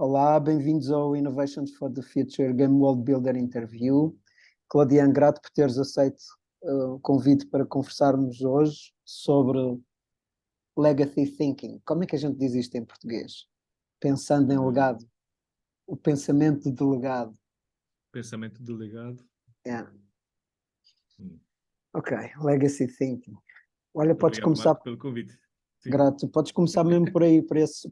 Olá, bem-vindos ao Innovations for the Future Game World Builder Interview. Claudiane, grato por teres aceito o convite para conversarmos hoje sobre Legacy Thinking. Como é que a gente diz isto em português? Pensando em legado, o pensamento de legado. Pensamento de legado. É. Hum. Ok, Legacy Thinking. Olha, podes Obrigado, começar, Marco, pelo convite. Sim. grato, podes começar mesmo por aí, por isso.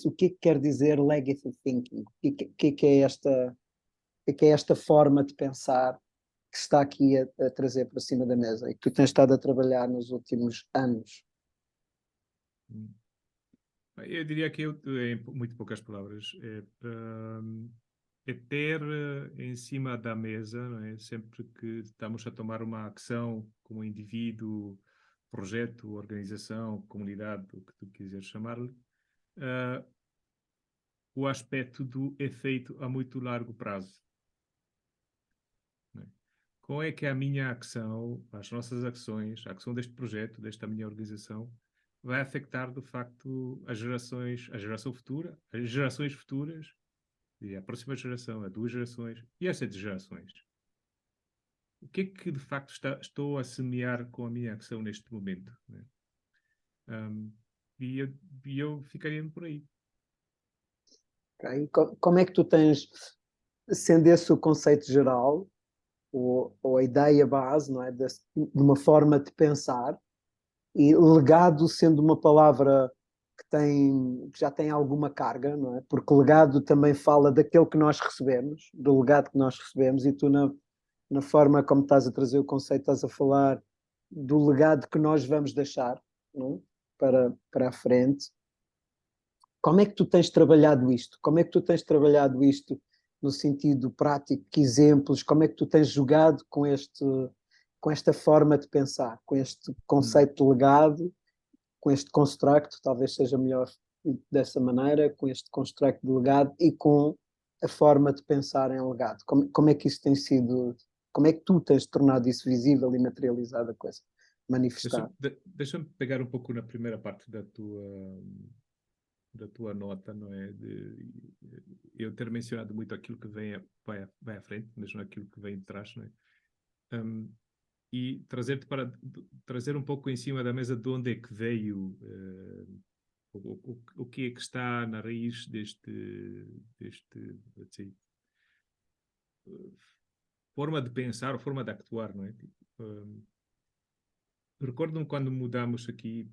O que é que quer dizer Legacy Thinking? O que é esta forma de pensar que está aqui a trazer para cima da mesa e que tu tens estado a trabalhar nos últimos anos? Hum. Eu diria que em muito poucas palavras, é ter em cima da mesa, não é? Sempre que estamos a tomar uma ação como indivíduo, projeto, organização, comunidade, o que tu quiseres chamar-lhe, eh, o aspecto do efeito a muito largo prazo. Não é? Como é que a minha ação, as nossas ações, a ação deste projeto, desta minha organização, vai afetar, de facto, a geração futura, as gerações futuras, e a próxima geração, a duas gerações, e as 7 gerações. O que é que, de facto, estou a semear com a minha ação neste momento? Né? Um, e eu ficaria por aí. Okay? Como é que tu tens, sendo esse o conceito geral, ou a ideia base, não é? De uma forma de pensar, e legado sendo uma palavra que já tem alguma carga, não é? Porque legado também fala daquele que nós recebemos, do legado que nós recebemos, e tu na forma como estás a trazer o conceito, estás a falar do legado que nós vamos deixar, não é? para a frente. Como é que tu tens trabalhado isto? Como é que tu tens trabalhado isto no sentido prático? Que exemplos? Como é que tu tens jogado com esta forma de pensar, com este conceito de legado, com este construct, talvez seja melhor dessa maneira, com este construct de legado e com a forma de pensar em legado? Como é que isso tem sido, como é que tu tens tornado isso visível e materializado a coisa, manifestado? Deixa-me pegar um pouco na primeira parte da tua nota, não é? De eu ter mencionado muito aquilo que vai à frente, mas não aquilo que vem de trás, não é? E trazer um pouco em cima da mesa de onde é que veio, o que é que está na raiz assim, forma de pensar ou forma de actuar, não é? Recordo-me quando mudamos aqui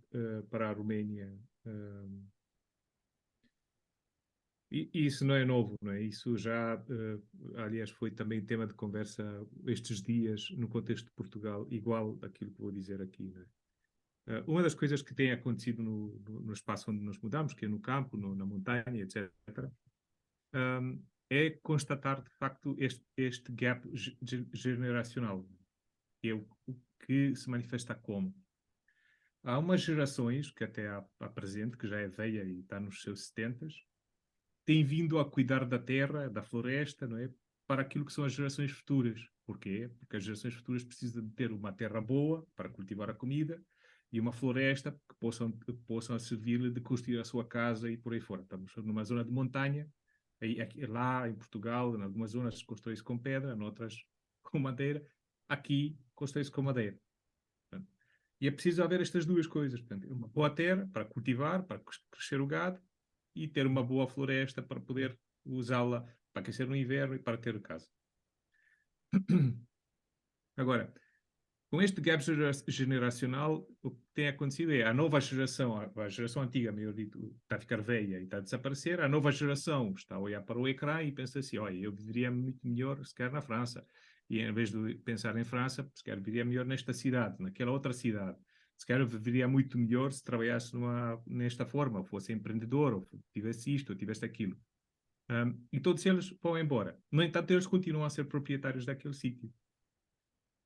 para a Roménia. E isso não é novo, não é? Isso já, aliás, foi também tema de conversa estes dias no contexto de Portugal, igual àquilo que vou dizer aqui, não é? Uma das coisas que tem acontecido no espaço onde nos mudamos, que é no campo, na montanha, etc., é constatar, de facto, este gap generacional, que é o que se manifesta como. Há umas gerações, que até há presente, que já é velha e está nos seus 70, tem vindo a cuidar da terra, da floresta, não é? Para aquilo que são as gerações futuras. Porquê? Porque as gerações futuras precisam de ter uma terra boa para cultivar a comida e uma floresta que possam servir de construir a sua casa e por aí fora. Estamos numa zona de montanha, lá em Portugal, em algumas zonas constrói-se com pedra, noutras com madeira. Aqui constrói-se com madeira. Portanto, e é preciso haver estas duas coisas. Portanto, uma boa terra para cultivar, para crescer o gado, e ter uma boa floresta para poder usá-la para aquecer no inverno e para ter casa. Agora, com este gap generacional, o que tem acontecido é a nova geração, a geração antiga, melhor dito, está a ficar velha e está a desaparecer. A nova geração está a olhar para o ecrã e pensa assim: olha, eu viveria muito melhor se calhar na França. E em vez de pensar em França, se calhar viveria melhor nesta cidade, naquela outra cidade. Se calhar viveria muito melhor se trabalhasse nesta forma, ou fosse empreendedor, ou tivesse isto, ou tivesse aquilo. E todos eles vão embora. No entanto, eles continuam a ser proprietários daquele sítio.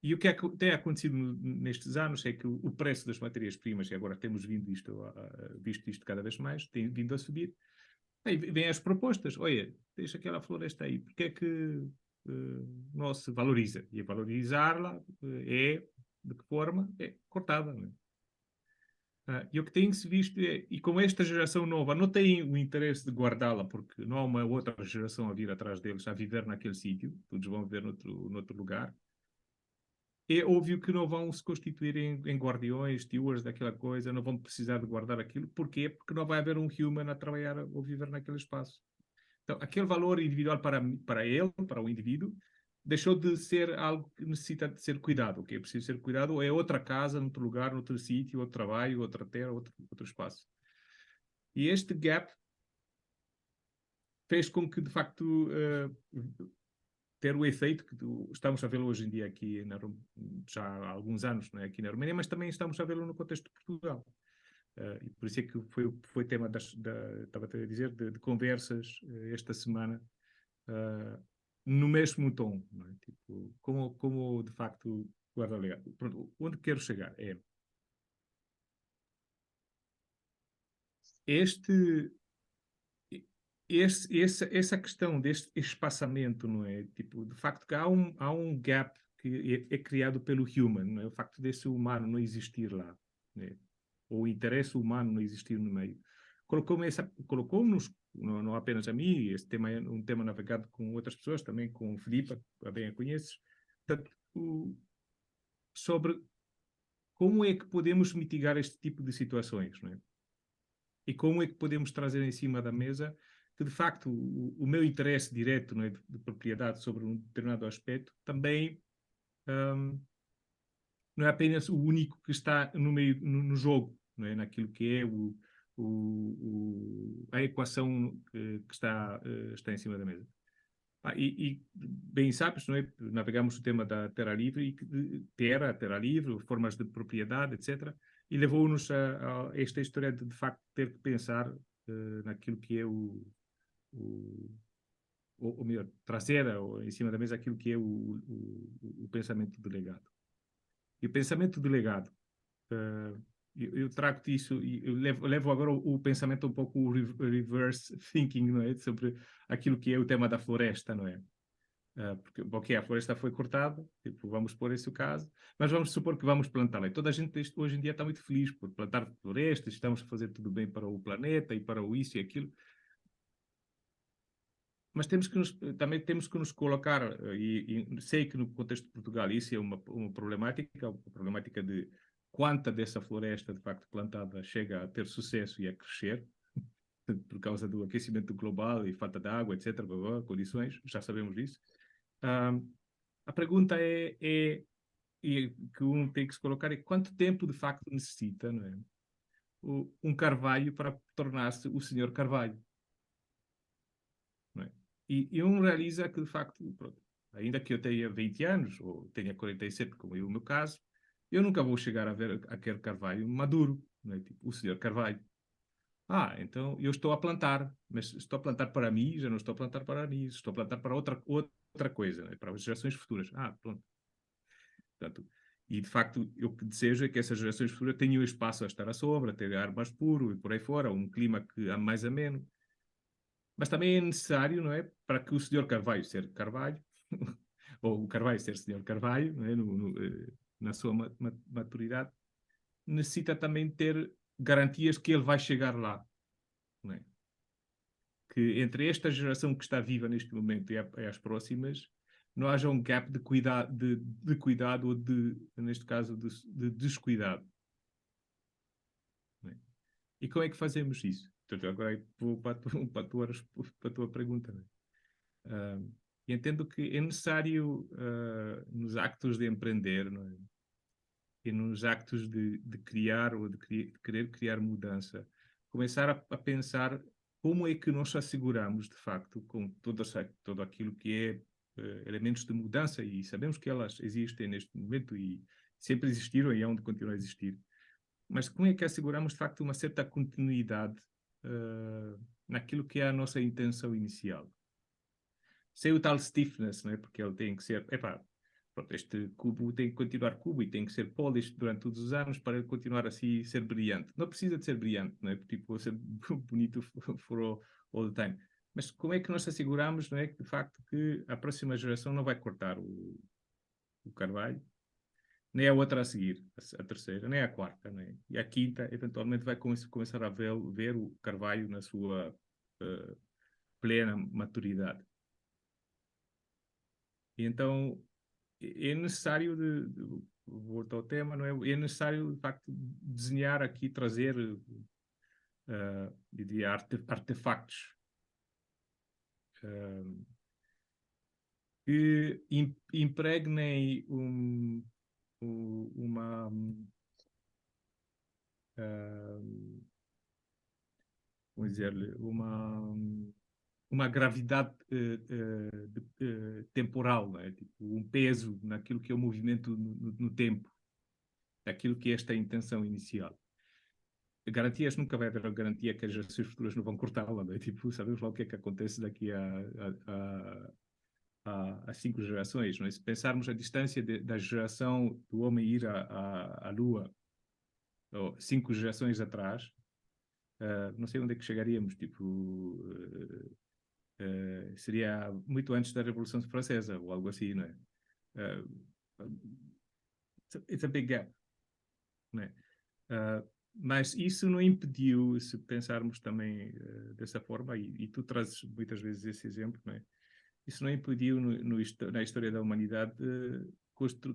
E o que tem acontecido nestes anos é que o preço das matérias-primas, e agora temos visto isto cada vez mais, tem vindo a subir. Aí vêm as propostas. Olha, deixa aquela floresta aí. Porque é que não se valoriza? E valorizá-la é, de que forma? É cortada. Não E o que tem-se visto é, e como esta geração nova não tem o interesse de guardá-la, porque não há uma outra geração a vir atrás deles, a viver naquele sítio, todos vão viver noutro lugar, é óbvio que não vão se constituir em guardiões, stewards daquela coisa, não vão precisar de guardar aquilo. Porquê? Porque não vai haver um human a trabalhar ou viver naquele espaço. Então, aquele valor individual para ele, para o indivíduo, deixou de ser algo que necessita de ser cuidado. O que é preciso ser cuidado é outra casa, outro lugar, outro sítio, outro trabalho, outra terra, outro espaço. E este gap fez com que, de facto, ter o efeito que estamos a vê-lo hoje em dia aqui, já há alguns anos, não é? Aqui na Romênia, mas também estamos a vê-lo no contexto de Portugal. E por isso é que foi tema estava a dizer, de conversas esta semana, no mesmo tom, não é? Tipo, como de facto guarda legado. Pronto, onde quero chegar é este, essa questão deste espaçamento, não é? Tipo, de facto que há um gap que é criado pelo human, não é? O facto desse humano não existir lá, né? Ou o interesse humano não existir no meio. Colocou-nos, não apenas a mim, este tema é um tema navegado com outras pessoas, também com o Filipe, a bem a conheces, portanto, sobre como é que podemos mitigar este tipo de situações, não é? E como é que podemos trazer em cima da mesa que, de facto, o meu interesse direto, não é, de propriedade sobre um determinado aspecto também não é apenas o único que está no meio, no jogo, não é? Naquilo que é a equação que está em cima da mesa. E bem sabes, não é? Navegamos o tema da terra livre, terra livre, formas de propriedade, etc. E levou-nos a esta história de facto, ter que pensar naquilo que é ou melhor, trazer em cima da mesa aquilo que é o pensamento delegado. E o pensamento delegado, eu trago-te isso, e eu levo agora o pensamento um pouco o reverse thinking, não é? Sobre aquilo que é o tema da floresta, não é? Porque, ok, a floresta foi cortada, tipo, vamos pôr esse o caso, mas vamos supor que vamos plantá-la. E toda a gente hoje em dia está muito feliz por plantar florestas, estamos a fazer tudo bem para o planeta e para o isso e aquilo. Mas também temos que nos colocar, e sei que no contexto de Portugal isso é uma problemática de quanta dessa floresta, de facto, plantada chega a ter sucesso e a crescer, por causa do aquecimento global e falta de água, etc., condições, já sabemos disso. A pergunta e que um tem que se colocar é quanto tempo, de facto, necessita, não é? Um carvalho para tornar-se o senhor Carvalho. Não é? E um realiza que, de facto, pronto, ainda que eu tenha 20 anos, ou tenha 47, como é o meu caso, eu nunca vou chegar a ver aquele carvalho maduro, não é? Tipo, o senhor Carvalho. Então eu estou a plantar, mas estou a plantar para mim, já não estou a plantar para mim, estou a plantar para outra coisa, né? Para as gerações futuras. Pronto. Portanto, e de facto, eu que desejo é que essas gerações futuras tenham espaço a estar à sombra, ter ar mais puro e por aí fora, um clima que mais ameno. Mas também é necessário, não é, para que o senhor Carvalho ser Carvalho, ou o Carvalho ser senhor Carvalho, não é, na sua maturidade, necessita também ter garantias que ele vai chegar lá, não é? Que entre esta geração que está viva neste momento e as próximas, não haja um gap de cuidado ou neste caso, de descuidado. Não é? E como é que fazemos isso? Portanto, agora vou para a tua pergunta. Não é? Entendo que é necessário, nos actos de empreender, não é? E nos actos de criar ou de querer criar mudança, começar a pensar como é que nós asseguramos, de facto, com todo aquilo que é elementos de mudança, e sabemos que elas existem neste momento e sempre existiram e hão de continuar a existir, mas como é que asseguramos, de facto, uma certa continuidade naquilo que é a nossa intenção inicial? Sem o tal stiffness, não é? Porque ele tem que ser, pronto, este cubo tem que continuar cubo e tem que ser polished durante todos os anos para continuar assim ser brilhante. Não precisa de ser brilhante, não é? Tipo, ser bonito for all the time. Mas como é que nós asseguramos, não é, que de facto que a próxima geração não vai cortar o carvalho nem a outra a seguir, a terceira, nem a quarta, né? E a quinta, eventualmente, vai começar a ver o carvalho na sua plena maturidade. E então é necessário voltar ao tema, não é? É necessário, de facto, desenhar aqui, trazer, diria, artefactos que impregnem uma vamos dizer, uma gravidade temporal, não é? Tipo, um peso naquilo que é o movimento no tempo, daquilo que é esta intenção inicial. Garantias nunca vai haver a garantia que as gerações futuras não vão cortá-la, não é? Tipo, sabemos lá o que é que acontece daqui a 5 gerações, não é? Se pensarmos a distância da geração do homem ir à Lua, ou 5 gerações atrás, não sei onde é que chegaríamos, tipo, seria muito antes da Revolução Francesa, ou algo assim, não é? It's a big gap, não é? Mas isso não impediu, se pensarmos também dessa forma, e tu trazes muitas vezes esse exemplo, não é? Isso não impediu na história da humanidade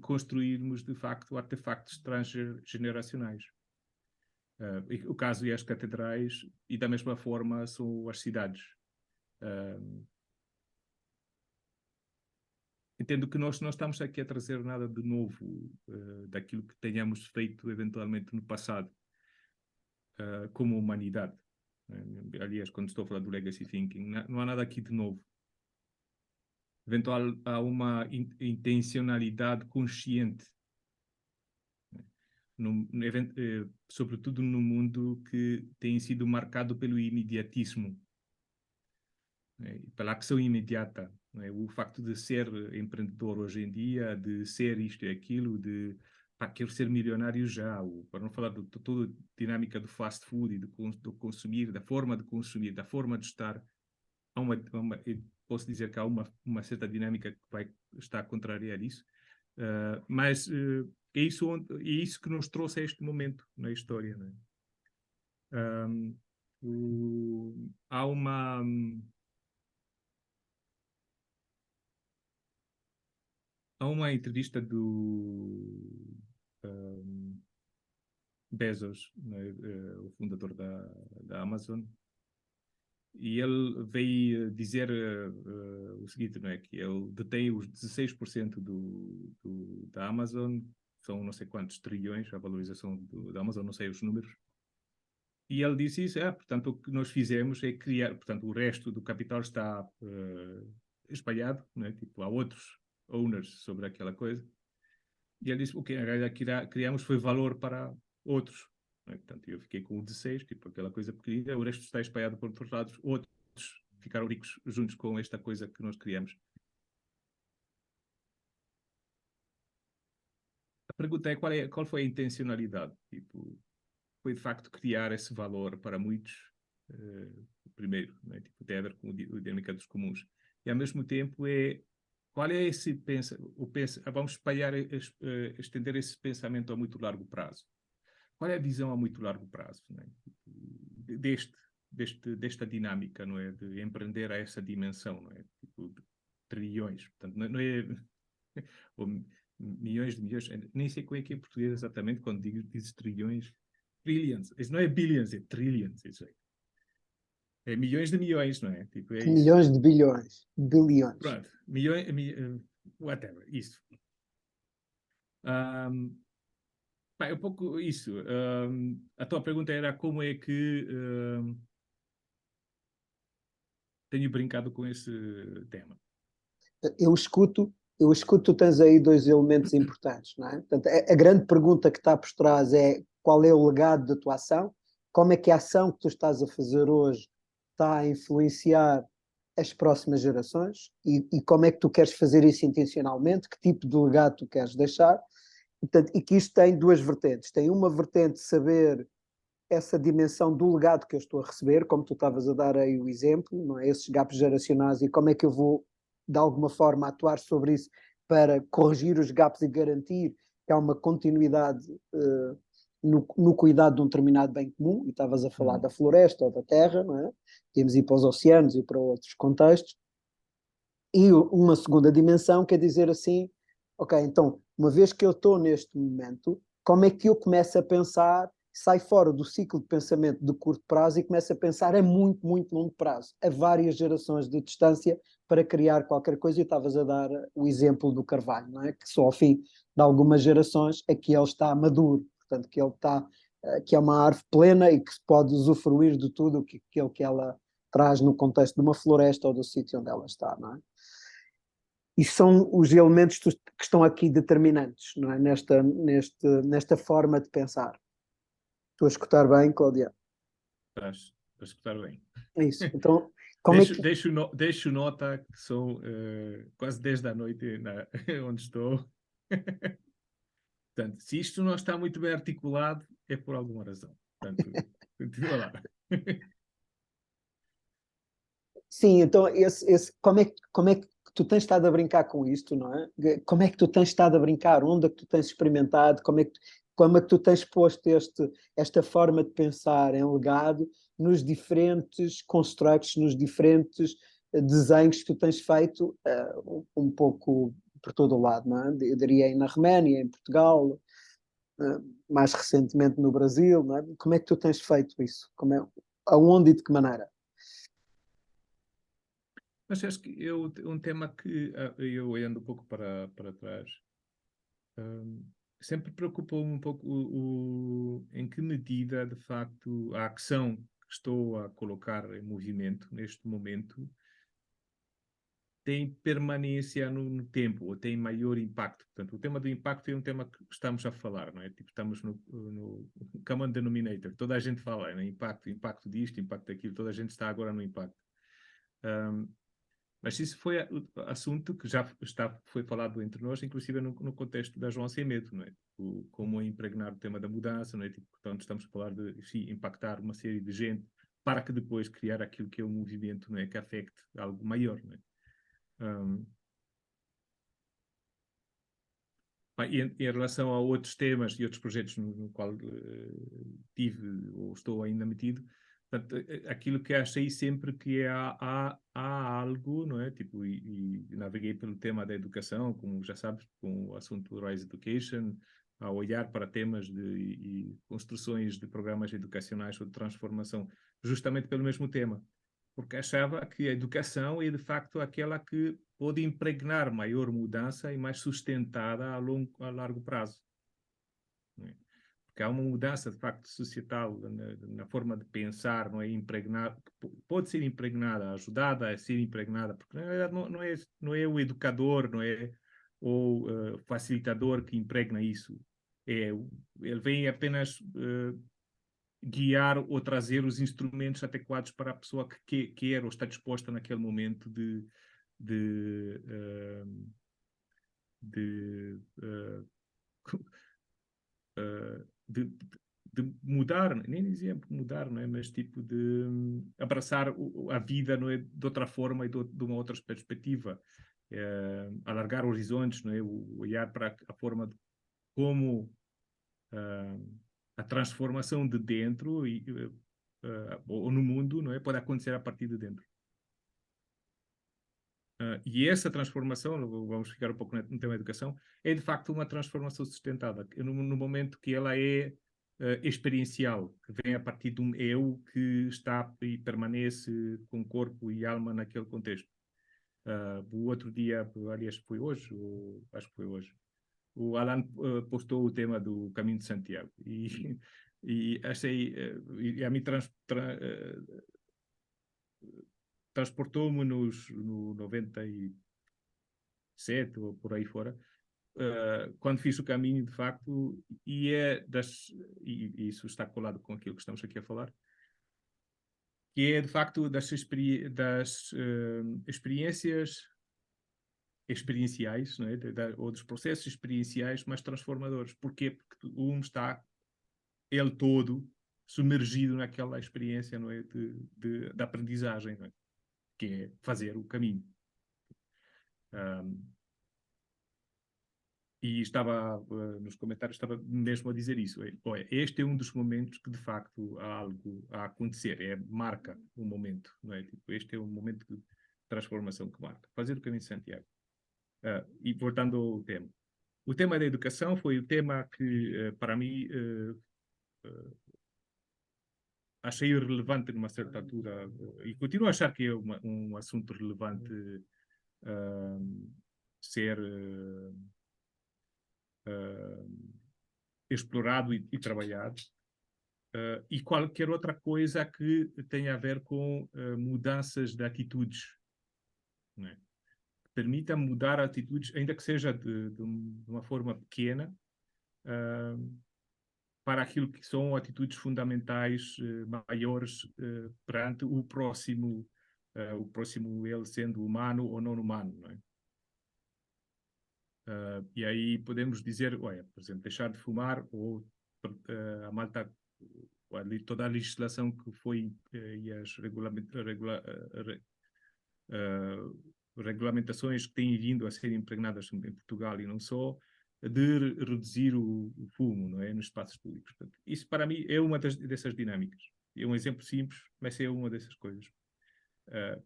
construirmos, de facto, artefactos transgeneracionais. O caso é as catedrais, e da mesma forma são as cidades. Entendo que nós não estamos aqui a trazer nada de novo daquilo que tenhamos feito eventualmente no passado, como humanidade. Aliás, quando estou a falar do legacy thinking, não há nada aqui de novo. Eventual, há uma intencionalidade consciente, sobretudo no mundo que tem sido marcado pelo imediatismo, pela ação imediata. O facto de ser empreendedor hoje em dia, de ser isto e aquilo, de quero ser milionário já, para não falar de toda a dinâmica do fast food e do consumir, da forma de consumir, da forma de estar, posso dizer que há uma certa dinâmica que vai estar a contrariar isso, mas é isso que nos trouxe a este momento na história. Não é? Há uma entrevista do Bezos, né, o fundador da Amazon, e ele veio dizer o seguinte, não é? Que ele detém os 16% da Amazon, são não sei quantos trilhões a valorização da Amazon, não sei os números. E ele disse isso, portanto, o que nós fizemos é criar, portanto, o resto do capital está espalhado, né? Tipo, há outros owners sobre aquela coisa. E ele disse, o que na realidade criamos foi valor para outros. Né? Portanto, eu fiquei com o 16, tipo, aquela coisa pequenina, o resto está espalhado por outros lados, outros ficaram ricos juntos com esta coisa que nós criamos. A pergunta é qual foi a intencionalidade? Tipo, foi de facto criar esse valor para muitos, primeiro, né? Tipo, tem a ver com o dinâmica dos comuns. E ao mesmo tempo qual é esse vamos estender esse pensamento a muito largo prazo. Qual é a visão a muito largo prazo, né? Desta dinâmica, não é? De empreender a essa dimensão, não é? Tipo, de trilhões. Portanto, não é ou milhões de milhões, nem sei como é que é em português exatamente quando dizes trilhões. Trillions. Isso não é billions, é trillions. Isso é milhões de milhões, não é? Tipo, é isso. Milhões de bilhões, bilhões. Pronto, whatever, isso. É um pouco isso. A tua pergunta era como é que tenho brincado com esse tema. Eu escuto, tu tens aí dois elementos importantes, não é? Portanto, a grande pergunta que está por trás é qual é o legado da tua ação, como é que a ação que tu estás a fazer hoje está a influenciar as próximas gerações e como é que tu queres fazer isso intencionalmente, que tipo de legado tu queres deixar, e que isto tem duas vertentes. Tem uma vertente de saber essa dimensão do legado que eu estou a receber, como tu estavas a dar aí o exemplo, não é? Esses gaps geracionais e como é que eu vou, de alguma forma, atuar sobre isso para corrigir os gaps e garantir que há uma continuidade no cuidado de um determinado bem comum, e estavas a falar da floresta ou da terra, não é? Temos ir para os oceanos e para outros contextos, e uma segunda dimensão quer dizer assim, ok, então, uma vez que eu estou neste momento, como é que eu começo a pensar, sai fora do ciclo de pensamento de curto prazo e começo a pensar a muito, muito longo prazo, a várias gerações de distância para criar qualquer coisa, e estavas a dar o exemplo do carvalho, não é? Que só ao fim de algumas gerações é que ele está maduro, portanto, que ele está, que é uma árvore plena e que se pode usufruir de tudo aquilo que ela traz no contexto de uma floresta ou do sítio onde ela está, não é? E são os elementos que estão aqui determinantes, não é? Nesta forma de pensar. Estou a escutar bem, Cláudia? Estás a escutar bem. É isso. Então, como é que... Deixo nota que são quase 10 da noite onde estou. Portanto, se isto não está muito bem articulado, é por alguma razão. Portanto, continua lá. Sim, então, como é que tu tens estado a brincar com isto, não é? Como é que tu tens estado a brincar? Onde é que tu tens experimentado? Como é que tu tens posto esta forma de pensar em legado nos diferentes constructs, nos diferentes desenhos que tu tens feito um pouco por todo o lado, não é? Eu diria na Roménia, em Portugal, mais recentemente no Brasil, não é? Como é que tu tens feito isso? Aonde e de que maneira? Mas acho que um tema que eu olhando um pouco para trás, sempre preocupou-me um pouco em que medida, de facto, a ação que estou a colocar em movimento neste momento tem permanência no tempo, ou tem maior impacto. Portanto, o tema do impacto é um tema que estamos a falar, não é? Tipo, estamos no common denominator. Toda a gente fala, né? Impacto disto, impacto daquilo. Toda a gente está agora no impacto. Mas isso foi assunto que foi falado entre nós, inclusive no contexto da João Sem Medo, não é? Como impregnar o tema da mudança, não é? Tipo, portanto, estamos a falar de impactar uma série de gente para que depois criar aquilo que é um movimento, não é? Que afecte algo maior, não é? Em relação a outros temas e outros projetos no qual tive ou estou ainda metido, portanto, aquilo que achei sempre que há algo, não é? Tipo, e naveguei pelo tema da educação, como já sabes, com o assunto do Rise Education, a olhar para temas e construções de programas educacionais ou de transformação, justamente pelo mesmo tema, porque achava que a educação é de facto aquela que pode impregnar maior mudança e mais sustentada a largo prazo. Não é? Porque há uma mudança de facto societal na forma de pensar, não é? Impregnar, pode ser impregnada, ajudada a ser impregnada, porque na verdade não é o educador, não é o facilitador que impregna isso. Ele vem apenas guiar ou trazer os instrumentos adequados para a pessoa que quer ou está disposta naquele momento de, uh, de, uh, de, de mudar, nem dizia mudar, não é? Mas tipo de abraçar a vida, não é? De outra forma e de uma outra perspectiva, alargar horizontes, não é? Olhar para a forma de como a transformação de dentro ou no mundo, não é? Pode acontecer a partir de dentro. E essa transformação, vamos ficar um pouco no tema da educação, é de facto uma transformação sustentada, no momento que ela é experiencial, que vem a partir de um eu que está e permanece com corpo e alma naquele contexto. O outro dia, aliás, foi hoje, acho que foi hoje, o Alan postou o tema do Caminho de Santiago e achei, e a mim transportou-me no 97 ou por aí fora, quando fiz o caminho de facto, e isso está colado com aquilo que estamos aqui a falar, que é de facto das experiências experienciais, não é? Ou dos processos experienciais mais transformadores. Porquê? Porque um está ele todo submergido naquela experiência, não é? De aprendizagem, não é? Que é fazer o caminho. E estava nos comentários, estava mesmo a dizer isso. Olha, este é um dos momentos que, de facto, há algo a acontecer. Marca o momento, não é? Tipo, este é um momento de transformação que marca. Fazer o caminho de Santiago. E voltando ao tema. O tema da educação foi o tema que, para mim, achei relevante numa certa altura, e continuo a achar que é um assunto relevante ser explorado e trabalhado. E qualquer outra coisa que tenha a ver com mudanças de atitudes, não é? Permita mudar atitudes, ainda que seja de uma forma pequena, para aquilo que são atitudes fundamentais maiores perante o próximo ele sendo humano ou não humano, não é? E aí podemos dizer, olha, por exemplo, deixar de fumar ou a malta, toda a legislação que foi e as regulamentações que têm vindo a ser impregnadas em Portugal e não só, de reduzir o fumo, não é, nos espaços públicos. Portanto, isso para mim é uma dessas dinâmicas. É um exemplo simples, mas é uma dessas coisas.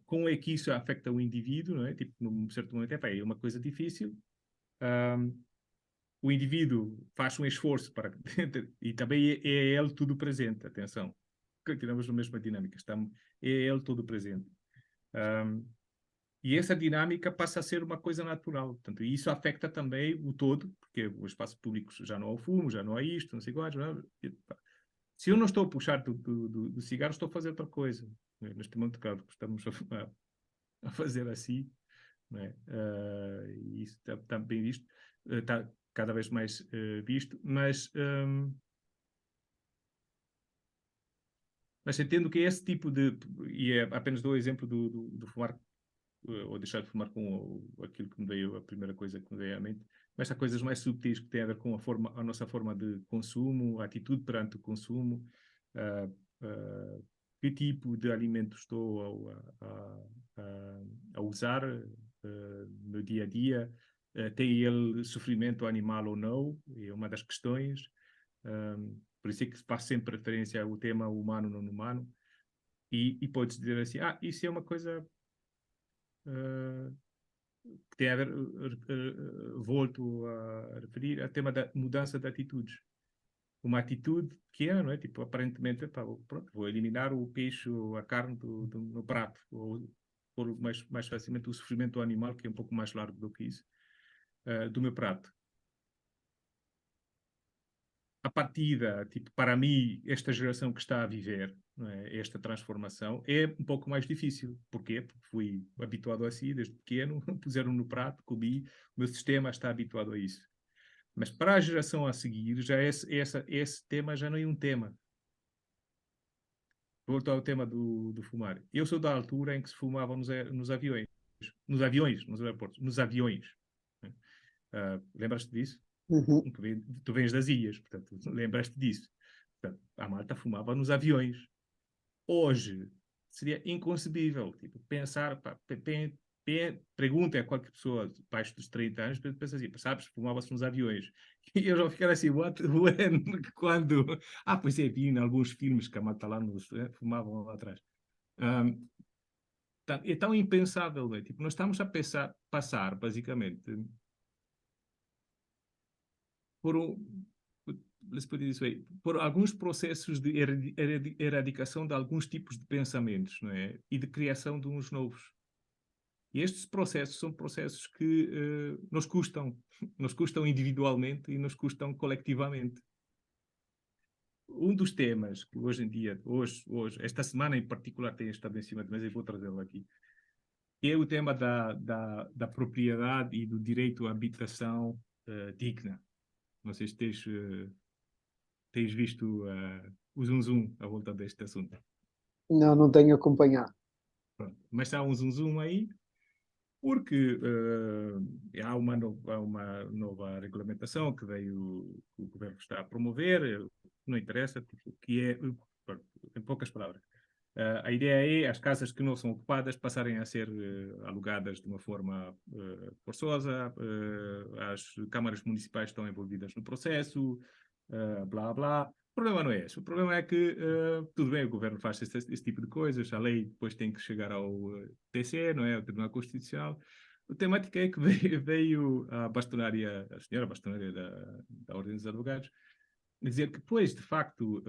Como é que isso afeta o indivíduo, não é? Tipo, num certo momento, é uma coisa difícil. O indivíduo faz um esforço para e também é ele tudo presente, atenção. Continuamos na mesma dinâmica, é ele todo presente. E essa dinâmica passa a ser uma coisa natural. Portanto, isso afeta também o todo, porque os espaços públicos já não há o fumo, já não há isto, não sei quais. Se eu não estou a puxar do cigarro, estou a fazer outra coisa. Neste momento, claro, estamos a fazer assim. Não é? E isso está bem visto, está cada vez mais visto, mas entendo que esse tipo de, e é apenas dou o exemplo do fumar, ou deixar de fumar com aquilo que me veio, a primeira coisa que me veio à mente, mas há coisas mais subtis que têm a ver com a nossa forma de consumo, a atitude perante o consumo, que tipo de alimento estou a usar no dia a dia, tem ele sofrimento animal ou não, é uma das questões. Por isso é que se faz sempre referência ao tema humano ou não humano, e pode-se dizer assim, isso é uma coisa que tem a ver, volto a referir, ao tema da mudança de atitudes. Uma atitude pequena, não é? Tipo, aparentemente, pronto, vou eliminar o peixe ou a carne do meu prato, ou pôr mais facilmente o sofrimento do animal, que é um pouco mais largo do que isso, do meu prato. A partida, tipo, para mim, esta geração que está a viver, não é, esta transformação, é um pouco mais difícil. Porquê? Porque fui habituado assim desde pequeno, puseram no prato, comi, o meu sistema está habituado a isso. Mas para a geração a seguir, já esse tema já não é um tema. Volto ao tema do fumar. Eu sou da altura em que se fumava nos aviões. Nos aviões, nos aeroportos. Nos aviões. Lembras-te disso? Uhum. Tu vens das ilhas, portanto, lembras-te disso. Portanto, a malta fumava nos aviões. Hoje seria inconcebível, tipo, pensar, pergunta a qualquer pessoa abaixo dos 30 anos, pensa assim, sabes, fumava-se nos aviões. E eu já ficava assim, when? Quando? Pois é, vi em alguns filmes que a malta lá fumavam lá atrás. É tão impensável, não é? Tipo, nós estamos a passar, basicamente, por por alguns processos de erradicação de alguns tipos de pensamentos, não é? E de criação de uns novos. E estes processos são processos que nos custam individualmente e nos custam colectivamente. Um dos temas que hoje em dia, esta semana em particular tem estado em cima de mesa e vou trazê-lo aqui, é o tema da propriedade e do direito à habitação digna. Não sei se tens visto o zum à volta deste assunto. Não, não tenho acompanhado. Pronto. Mas há um zum aí, porque há uma nova regulamentação que o governo está a promover, não interessa, tipo, que é, pronto, em poucas palavras, A ideia é as casas que não são ocupadas passarem a ser alugadas de uma forma forçosa, as câmaras municipais estão envolvidas no processo, blá, blá. O problema não é esse. O problema é que, tudo bem, o governo faz esse tipo de coisas, a lei depois tem que chegar ao TC, não é? Ao Tribunal Constitucional. A temática é que veio a bastonária, a senhora bastonária da Ordem dos Advogados, dizer que, pois, de facto,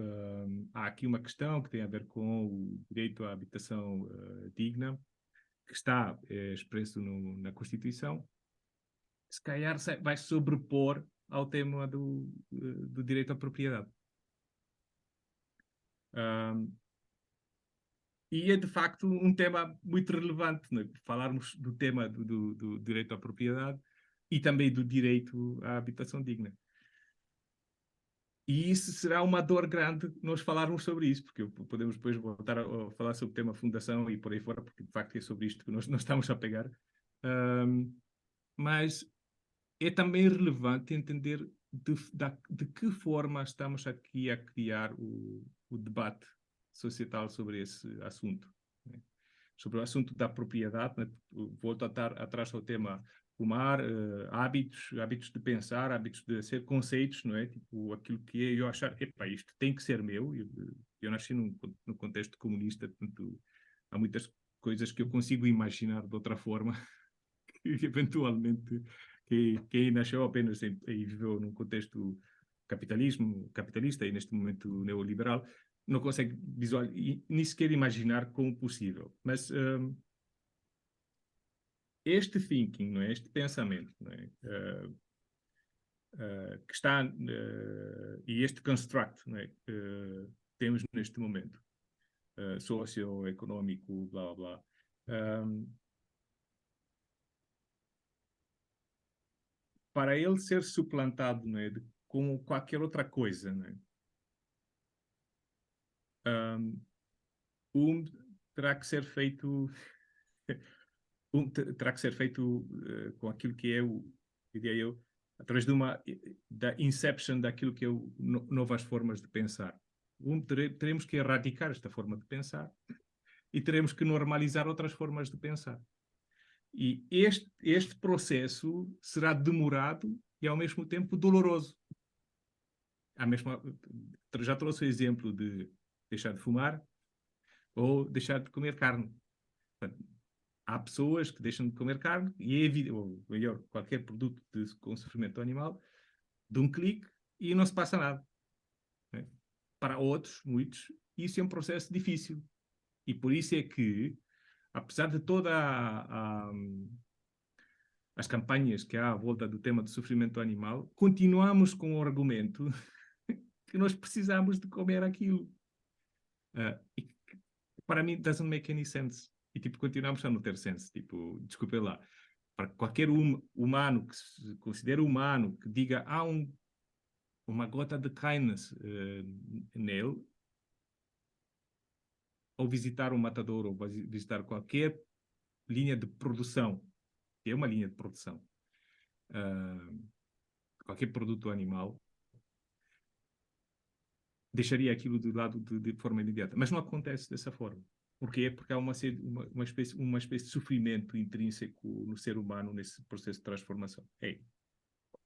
há aqui uma questão que tem a ver com o direito à habitação digna, que está expresso na Constituição, se calhar vai sobrepor ao tema do direito à propriedade. E é, de facto, um tema muito relevante, né? Falarmos do tema do direito à propriedade e também do direito à habitação digna. E isso será uma dor grande nós falarmos sobre isso, porque podemos depois voltar a falar sobre o tema fundação e por aí fora, porque de facto é sobre isto que nós estamos a pegar. Mas é também relevante entender de que forma estamos aqui a criar o debate societal sobre esse assunto, né? Sobre o assunto da propriedade, né? Volto atrás ao tema fumar, hábitos de pensar, hábitos de ser, conceitos, não é? Tipo, aquilo que é eu achar, epá, isto tem que ser meu. Eu nasci no contexto comunista, portanto, há muitas coisas que eu consigo imaginar de outra forma, que eventualmente quem nasceu apenas e viveu num contexto capitalista e neste momento neoliberal, não consegue visualizar, nem sequer imaginar como possível. Mas este thinking, não é? Este pensamento, não é? Que está, e este construct, não é? Que temos neste momento, socioeconómico, blá, blá, para ele ser suplantado, não é? Com qualquer outra coisa, não é? Terá que ser feito terá que ser feito com aquilo que é diria eu, através da inception daquilo que é novas formas de pensar. Teremos que erradicar esta forma de pensar e teremos que normalizar outras formas de pensar. E este processo será demorado e ao mesmo tempo doloroso. Já trouxe o exemplo de deixar de fumar ou deixar de comer carne. Portanto, há pessoas que deixam de comer carne ou melhor, qualquer produto com sofrimento animal, de um clique e não se passa nada, né? Para outros, muitos, isso é um processo difícil. E por isso é que, apesar de todas as campanhas que há à volta do tema do sofrimento animal, continuamos com o argumento que nós precisamos de comer aquilo. E para mim, doesn't make any sense. E, tipo, continuamos a não ter sense. Tipo, desculpe lá. Para qualquer humano que se considere humano, que diga há uma gota de kindness nele, ao visitar um matador, ou visitar qualquer linha de produção, que é uma linha de produção, qualquer produto animal, deixaria aquilo de lado de forma imediata. Mas não acontece dessa forma. Porquê? Porque há uma espécie de sofrimento intrínseco no ser humano nesse processo de transformação.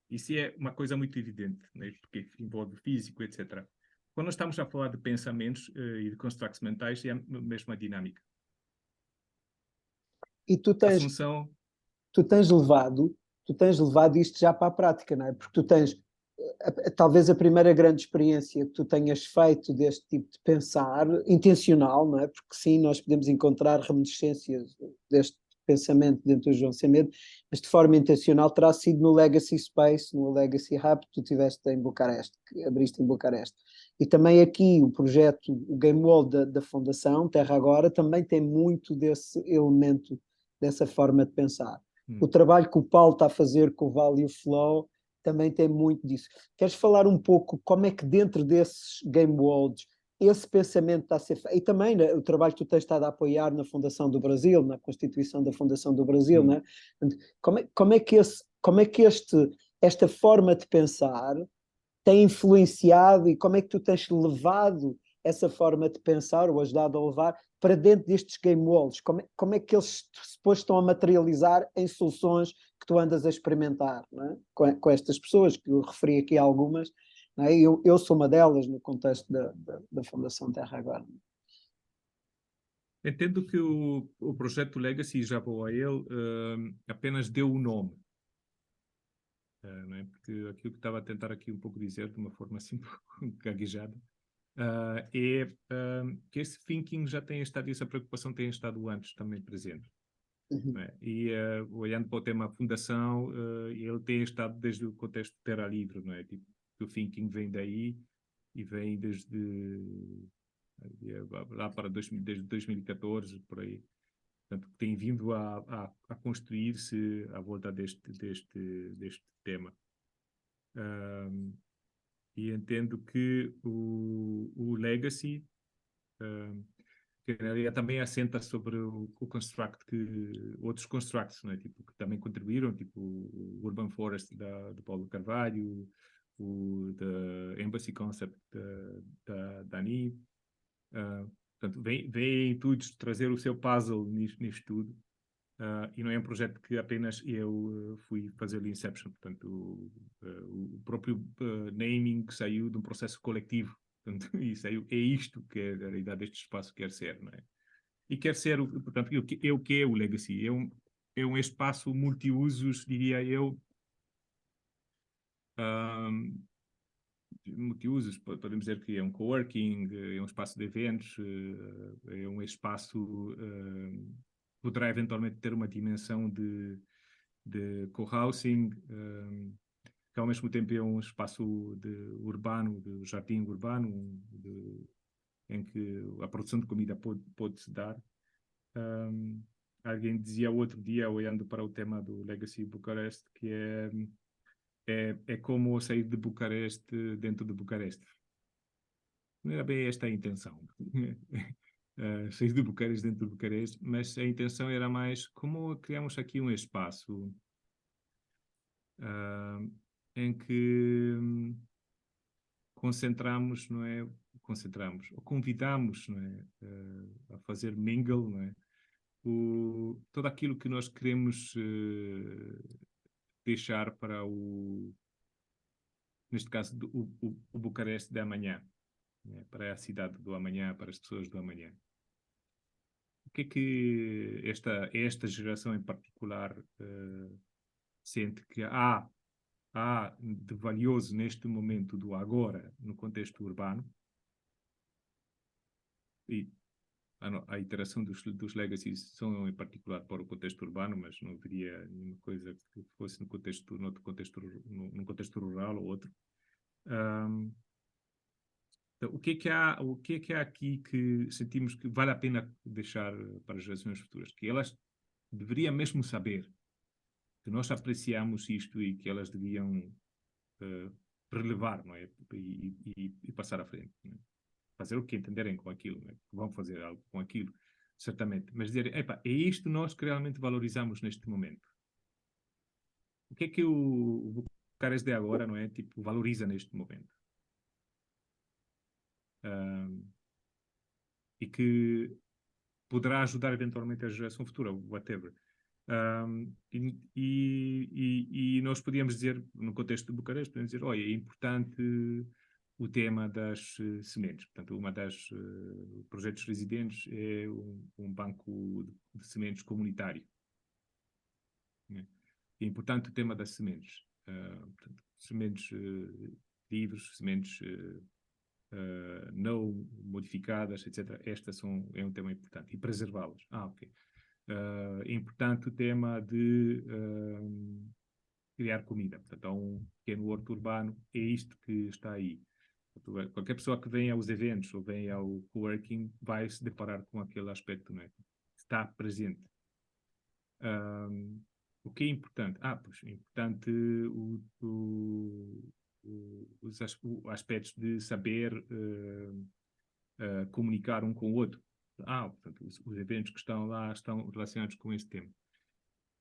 Isso é uma coisa muito evidente, né? Porque envolve físico, etc. Quando nós estamos a falar de pensamentos e de constructs mentais, é a mesma dinâmica. E tu tens levado isto já para a prática, não é? Porque tu tens, talvez a primeira grande experiência que tu tenhas feito deste tipo de pensar, intencional, não é? Porque sim, nós podemos encontrar reminiscências deste pensamento dentro do João Sem Medo, mas de forma intencional terá sido no Legacy Space, no Legacy Hub que tu tiveste em Bucareste, que abriste em Bucareste. E também aqui o projeto, o Game Wall da Fundação Terra Agora, também tem muito desse elemento, dessa forma de pensar. O trabalho que o Paulo está a fazer com o Value Flow também tem muito disso. Queres falar um pouco como é que dentro desses Game Worlds esse pensamento está a ser feito? E também, né, o trabalho que tu tens estado a apoiar na Fundação do Brasil, na Constituição da Fundação do Brasil, né? Como é que esta forma de pensar tem influenciado e como é que tu tens levado essa forma de pensar, ou ajudado a levar para dentro destes game walls? Como é que eles depois estão a materializar em soluções que tu andas a experimentar, não é? Com estas pessoas, que eu referi aqui algumas, não é? Eu sou uma delas no contexto da Fundação Terra Agora. Entendo que o projeto Legacy, já vou a ele, apenas deu o nome. Não é? Porque aquilo que estava a tentar aqui um pouco dizer, de uma forma assim um pouco gaguejada, que esse thinking já tem estado, e essa preocupação tem estado antes também presente. Não é? E olhando para o tema fundação, ele tem estado desde o contexto Terra Livre, não é? Tipo, o thinking vem daí e vem lá para desde 2014, por aí. Portanto, tem vindo a construir-se à volta deste tema. E entendo que o Legacy que na realidade também assenta sobre o construct que outros constructs, né? Tipo, que também contribuíram, tipo o Urban Forest de Paulo Carvalho, o The Embassy Concept da Dani. Portanto, vem tudo trazer o seu puzzle nisto tudo. E não é um projeto que apenas eu fui fazer o Inception. Portanto, o próprio naming saiu de um processo coletivo. Portanto, é isto que a realidade deste espaço quer ser, não é? E quer ser, portanto, o que é o Legacy? É um espaço multiusos, diria eu, um, multiusos, podemos dizer que é um coworking, é um espaço de eventos, é um espaço poderá eventualmente ter uma dimensão de co-housing, que ao mesmo tempo é um espaço urbano, de jardim urbano, em que a produção de comida pode-se dar. Alguém dizia outro dia, olhando para o tema do Legacy Bucareste, que é como sair de Bucareste dentro de Bucareste. Não era bem esta a intenção. Sair de Bucareste dentro de Bucareste, mas a intenção era mais como criamos aqui um espaço em que concentramos, não é? Concentramos, ou convidamos, não é? A fazer mingle, não é? Todo aquilo que nós queremos deixar para neste caso, o Bucareste de amanhã, né? Para a cidade do amanhã, para as pessoas do amanhã. O que é que esta geração em particular sente que há de valioso neste momento do agora, no contexto urbano, e a iteração dos legacies são em particular para o contexto urbano, mas não haveria nenhuma coisa que fosse num contexto rural ou outro. Então, o que é que há aqui que sentimos que vale a pena deixar para as gerações futuras? Que elas deveriam mesmo saber que nós apreciamos isto e que elas deviam relevar, não é? E passar à frente, não é? Fazer o que entenderem com aquilo, não é? Vão fazer algo com aquilo, certamente. Mas dizer, epá, é isto nós que realmente valorizamos neste momento. O que é que o Bucareste de agora, não é? Tipo, valoriza neste momento? E que poderá ajudar eventualmente a geração futura, whatever. E nós podíamos dizer, no contexto de Bucareste, podíamos dizer, olha, é importante o tema das sementes. Portanto, uma das projetos residentes é um banco de sementes comunitário. Né? É importante o tema das sementes. Portanto, sementes livres, sementes não modificadas, etc. É um tema importante. E preservá-las. Ok. É importante o tema de criar comida. Portanto, há um pequeno horto urbano, é isto que está aí. Portanto, qualquer pessoa que venha aos eventos ou venha ao coworking vai se deparar com aquele aspecto, não é? Está presente. O que é importante? Pois, é importante os aspectos de saber comunicar um com o outro. Portanto, os eventos que estão lá estão relacionados com esse tema,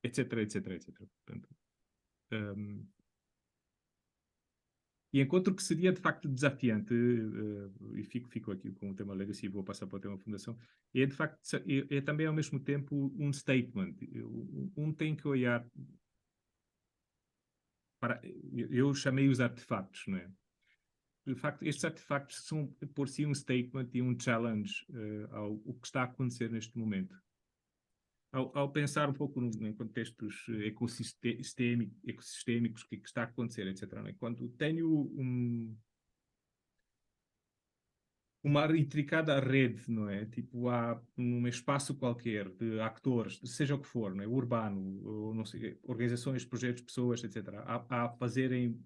etc, etc, etc. Portanto, E encontro que seria de facto desafiante, e fico aqui com o tema legacy e vou passar para o tema fundação, é de facto, é também ao mesmo tempo um statement. Tem que olhar para, eu chamei os artefactos, não é? De facto, estes artefactos são por si um statement e um challenge ao que está a acontecer neste momento. Ao pensar um pouco em contextos ecossistémicos, o que está a acontecer, etc. Não é? Quando tenho uma intricada rede, não é? Tipo, há um espaço qualquer de atores, seja o que for, não é? Urbano, ou não sei, organizações, projetos, pessoas, etc., a fazerem,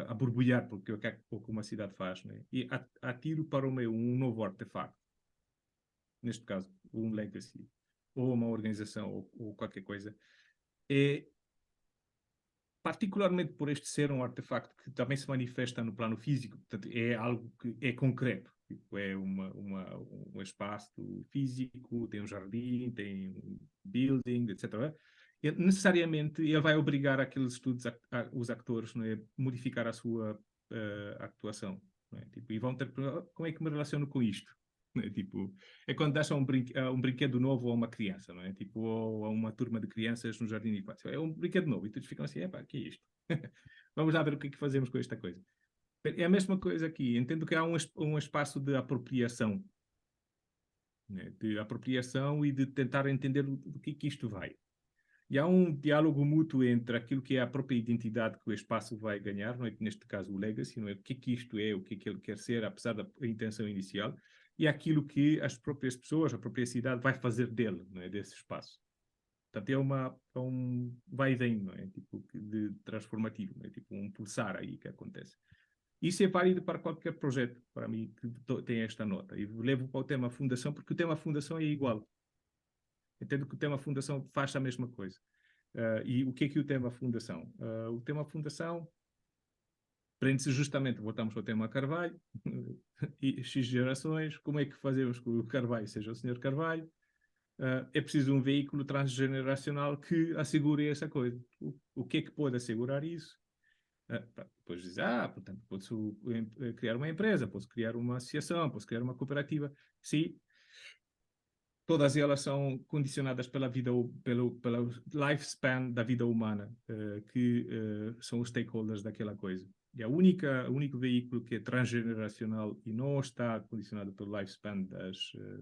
a borbulhar, porque é o que uma cidade faz, não é? E atiro para o meio um novo artefacto, neste caso, um legacy, ou uma organização, ou qualquer coisa. É, particularmente por este ser um artefacto que também se manifesta no plano físico, portanto, é algo que é concreto. Tipo, é um espaço físico, tem um jardim, tem um building, etc. Necessariamente, ele vai obrigar aqueles estudos, os atores, não é, modificar a sua atuação. Não é? Tipo, e vão ter, como é que me relaciono com isto? Não é? Tipo, é quando dás um brinquedo novo a uma criança, não é? Tipo, ou a uma turma de crianças no jardim de infância. É um brinquedo novo e todos ficam assim, epá, o que é isto? Vamos lá ver o que é que fazemos com esta coisa. É a mesma coisa aqui. Entendo que há um espaço de apropriação, né? De apropriação e de tentar entender do que isto vai. E há um diálogo mútuo entre aquilo que é a própria identidade que o espaço vai ganhar, não é? Neste caso o legacy, não é? O que isto é, o que ele quer ser, apesar da intenção inicial, e aquilo que as próprias pessoas, a própria cidade vai fazer dele, não é? Desse espaço. Portanto, é um vai e vem, não é? Tipo, de transformativo, não é? Tipo um pulsar aí que acontece. Isso é válido para qualquer projeto, para mim, que tem esta nota. E levo para o tema fundação, porque o tema fundação é igual. Entendo que o tema fundação faz a mesma coisa. E o que é o tema fundação? O tema fundação prende-se justamente, voltamos ao tema Carvalho, e X gerações, como é que fazemos com o Carvalho seja o Senhor Carvalho? É preciso um veículo transgeneracional que assegure essa coisa. O que é que pode assegurar isso? Depois diz, portanto, posso criar uma empresa, posso criar uma associação, posso criar uma cooperativa. Sim, todas elas são condicionadas pelo lifespan da vida humana, que são os stakeholders daquela coisa. E o único veículo que é transgeneracional e não está condicionado pelo lifespan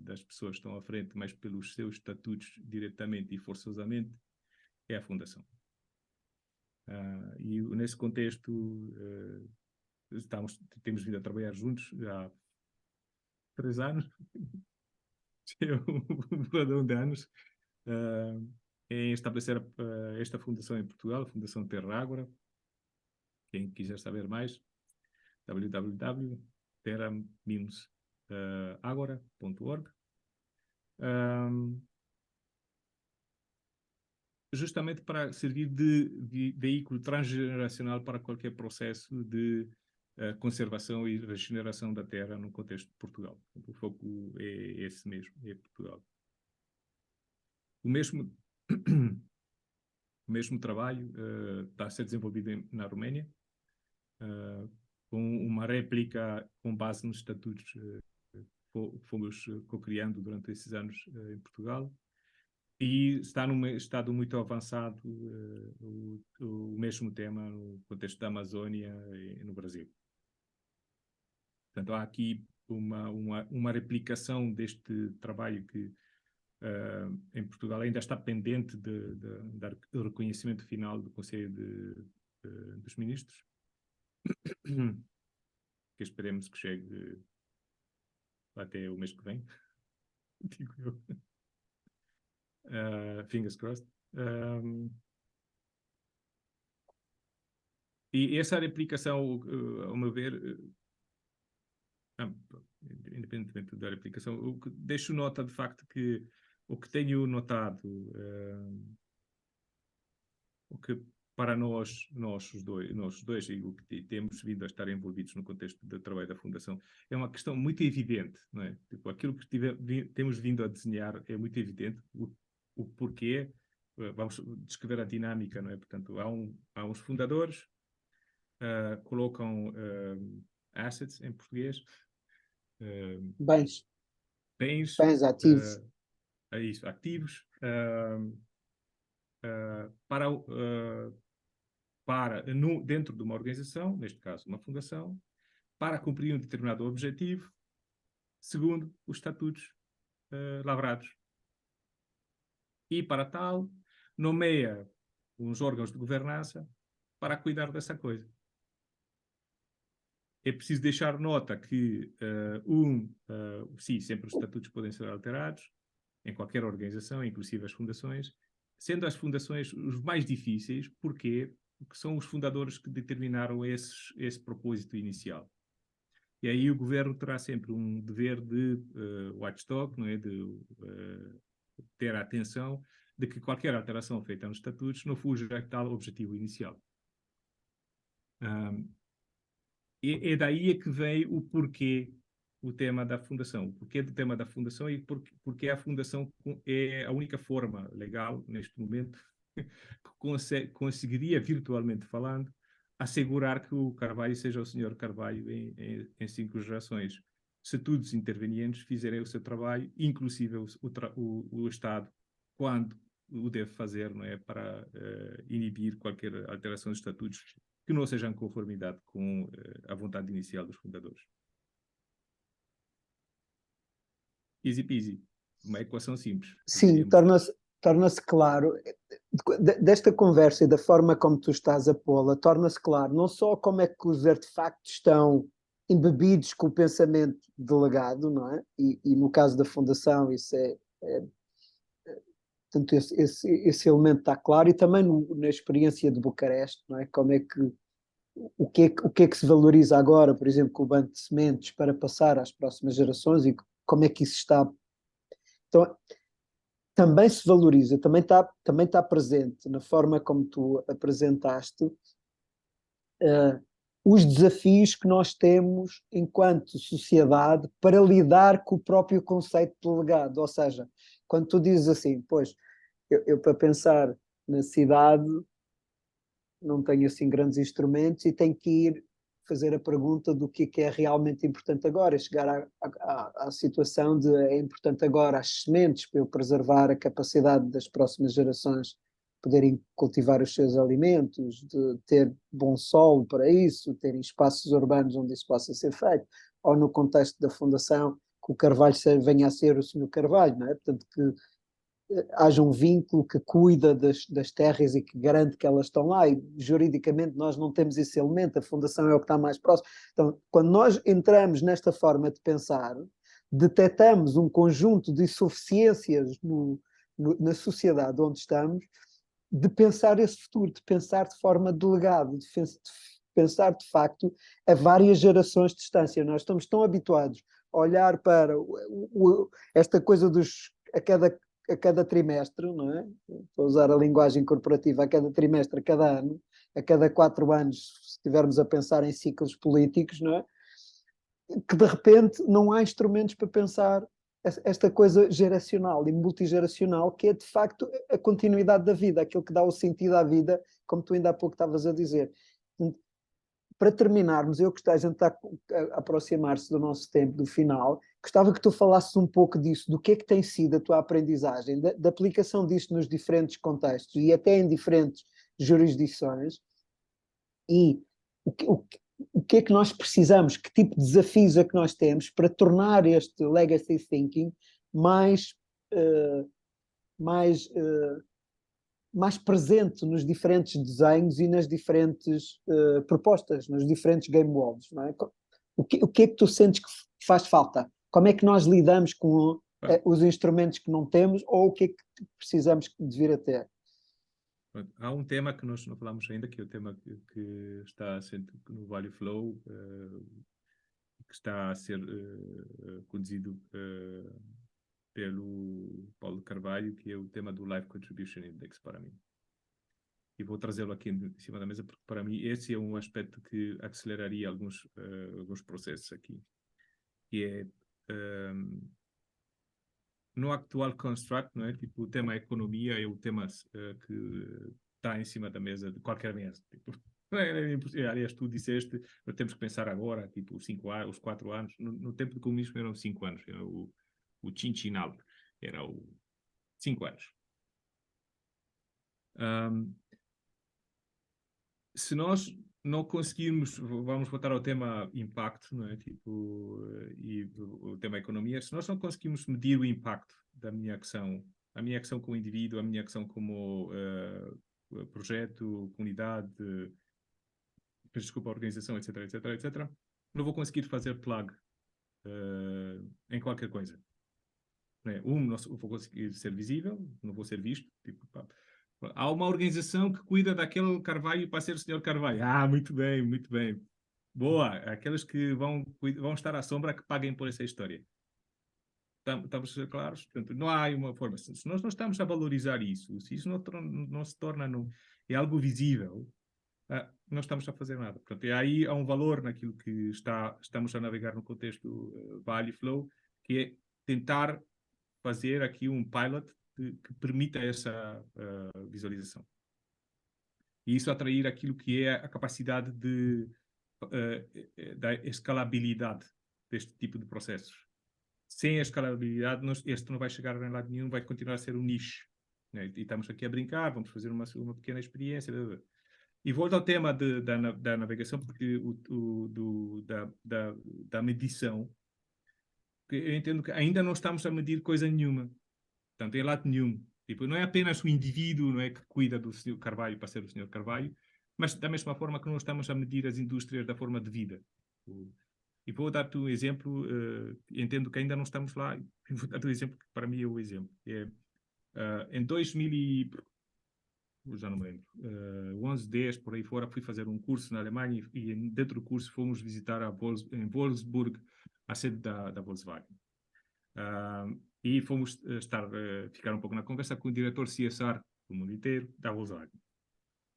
das pessoas que estão à frente, mas pelos seus estatutos diretamente e forçosamente, é a Fundação. E nesse contexto, temos vindo a trabalhar juntos há 3 anos, um de anos, em estabelecer esta fundação em Portugal, a Fundação Terra Ágora. Quem quiser saber mais, www.terra-agora.org. Justamente para servir de veículo transgeneracional para qualquer processo de conservação e regeneração da terra no contexto de Portugal. O foco é esse mesmo, é Portugal. O mesmo trabalho está a ser desenvolvido na Roménia, com uma réplica com base nos estatutos que fomos co-criando durante esses anos em Portugal. E está num estado muito avançado o mesmo tema no contexto da Amazônia e no Brasil. Portanto, há aqui uma replicação deste trabalho que em Portugal ainda está pendente do reconhecimento final do Conselho dos Ministros, que esperemos que chegue até o mês que vem, digo eu. Fingers crossed. E essa replicação, ao meu ver, independentemente da replicação, o que deixo nota de facto que o que tenho notado, o que para nós os dois, e o que temos vindo a estar envolvidos no contexto do trabalho da Fundação, é uma questão muito evidente, não é? Tipo, aquilo que temos vindo a desenhar é muito evidente, o porquê, vamos descrever a dinâmica, não é? Portanto, há uns fundadores, colocam assets em português, Bens, bens, bens ativos. é isso, ativos, para, dentro de uma organização, neste caso uma fundação, para cumprir um determinado objetivo, segundo os estatutos lavrados. E, para tal, nomeia uns órgãos de governança para cuidar dessa coisa. É preciso deixar nota que, sim, sempre os estatutos podem ser alterados, em qualquer organização, inclusive as fundações, sendo as fundações os mais difíceis. Porquê? Porque são os fundadores que determinaram esse propósito inicial. E aí o governo terá sempre um dever de watchdog, não é? De ter a atenção de que qualquer alteração feita nos estatutos não fuja a tal objetivo inicial. É daí é que vem o porquê o tema da fundação. O porquê do tema da fundação e porque a fundação é a única forma legal, neste momento, que conseguiria, virtualmente falando, assegurar que o Carvalho seja o senhor Carvalho em 5 gerações. Se todos os intervenientes fizerem o seu trabalho, inclusive o Estado, quando o deve fazer, não é, para inibir qualquer alteração dos estatutos que não seja em conformidade com a vontade inicial dos fundadores. Easy peasy. Uma equação simples. Sim, torna-se claro, desta conversa e da forma como tu estás a pô-la, torna-se claro não só como é que os artefactos estão embebidos com o pensamento delegado, não é? E no caso da Fundação isso portanto, esse elemento está claro, e também na experiência de Bucareste, não é? Como é que o que é que se valoriza agora, por exemplo, com o Banco de Sementes para passar às próximas gerações, e como é que isso está. Então, também se valoriza, também está presente na forma como tu apresentaste os desafios que nós temos enquanto sociedade para lidar com o próprio conceito de legado. Ou seja, quando tu dizes assim, pois, eu para pensar na cidade não tenho assim grandes instrumentos e tenho que ir fazer a pergunta do que é realmente importante agora, chegar à situação de é importante agora as sementes para eu preservar a capacidade das próximas gerações poderem cultivar os seus alimentos, de ter bom solo para isso, terem espaços urbanos onde isso possa ser feito, ou no contexto da fundação, que o Carvalho venha a ser o Sr. Carvalho, não é? Portanto, que haja um vínculo que cuida das terras e que garante que elas estão lá, e juridicamente nós não temos esse elemento, a fundação é o que está mais próximo. Então, quando nós entramos nesta forma de pensar, detectamos um conjunto de insuficiências na sociedade onde estamos, de pensar esse futuro, de pensar de forma delegada, de pensar de facto a várias gerações de distância. Nós estamos tão habituados a olhar para esta coisa a cada trimestre, não é? Estou a usar a linguagem corporativa, a cada trimestre, a cada ano, a cada 4 anos, se estivermos a pensar em ciclos políticos, não é? Que de repente não há instrumentos para pensar esta coisa geracional e multigeracional, que é de facto a continuidade da vida, aquilo que dá o sentido à vida, como tu ainda há pouco estavas a dizer. Para terminarmos, eu gostava, a gente está a aproximar-se do nosso tempo, do final, gostava que tu falasses um pouco disso, do que é que tem sido a tua aprendizagem, da aplicação disto nos diferentes contextos e até em diferentes jurisdições, e o que é que nós precisamos, que tipo de desafios é que nós temos para tornar este legacy thinking mais, mais mais presente nos diferentes desenhos e nas diferentes propostas, nos diferentes game worlds, não é? O que é que tu sentes que faz falta? Como é que nós lidamos com os instrumentos que não temos, ou o que é que precisamos de vir a ter? Há um tema que nós não falamos ainda, que é o tema que está assente no Value Flow, que está a ser conduzido pelo Paulo Carvalho, que é o tema do Life Contribution Index para mim. E vou trazê-lo aqui em cima da mesa, porque para mim esse é um aspecto que aceleraria alguns processos aqui. Que é, no actual construct, não é? Tipo, o tema economia é o tema que está em cima da mesa, de qualquer mesa. Tipo. Aliás, tu disseste, temos que pensar agora, tipo, os 4 anos. No tempo do comunismo eram 5 anos. Era o Quinquenal. Era o 5 anos. Se nós não conseguirmos, vamos voltar ao tema impacto, não é? Tipo, e o tema economia, se nós não conseguimos medir o impacto da minha ação, a minha ação como indivíduo, a minha ação como projeto, comunidade, desculpa, organização, etc, etc, etc, não vou conseguir fazer plug em qualquer coisa. Não é? Não vou conseguir ser visível, não vou ser visto, tipo, pá. Há uma organização que cuida daquele Carvalho para ser o Senhor Carvalho. Ah, muito bem, muito bem. Boa. Aqueles que vão estar à sombra que paguem por essa história. Estamos claros? Portanto, não há uma forma. Se nós não estamos a valorizar isso, se isso não se torna é algo visível, não estamos a fazer nada. Portanto, aí há um valor naquilo que estamos a navegar no contexto Value Flow, que é tentar fazer aqui um pilot que permita essa visualização. E isso atrair aquilo que é a capacidade da escalabilidade deste tipo de processos. Sem a escalabilidade, este não vai chegar a lado nenhum, vai continuar a ser um nicho. Né? E estamos aqui a brincar, vamos fazer uma pequena experiência. E volto ao tema da navegação, porque da medição, que eu entendo que ainda não estamos a medir coisa nenhuma. Portanto, em lado nenhum. Tipo, não é apenas o indivíduo, não é, que cuida do Sr. Carvalho para ser o Sr. Carvalho, mas da mesma forma que não estamos a medir as indústrias da forma de vida. E vou dar-te um exemplo, entendo que ainda não estamos lá, vou dar-te um exemplo que para mim é o exemplo. Em 2000 já não me lembro, 11, 10, por aí fora, fui fazer um curso na Alemanha e dentro do curso fomos visitar em Wolfsburg a sede da Volkswagen. E fomos ficar um pouco na conversa com o diretor CSR do mundo inteiro, da Volkswagen.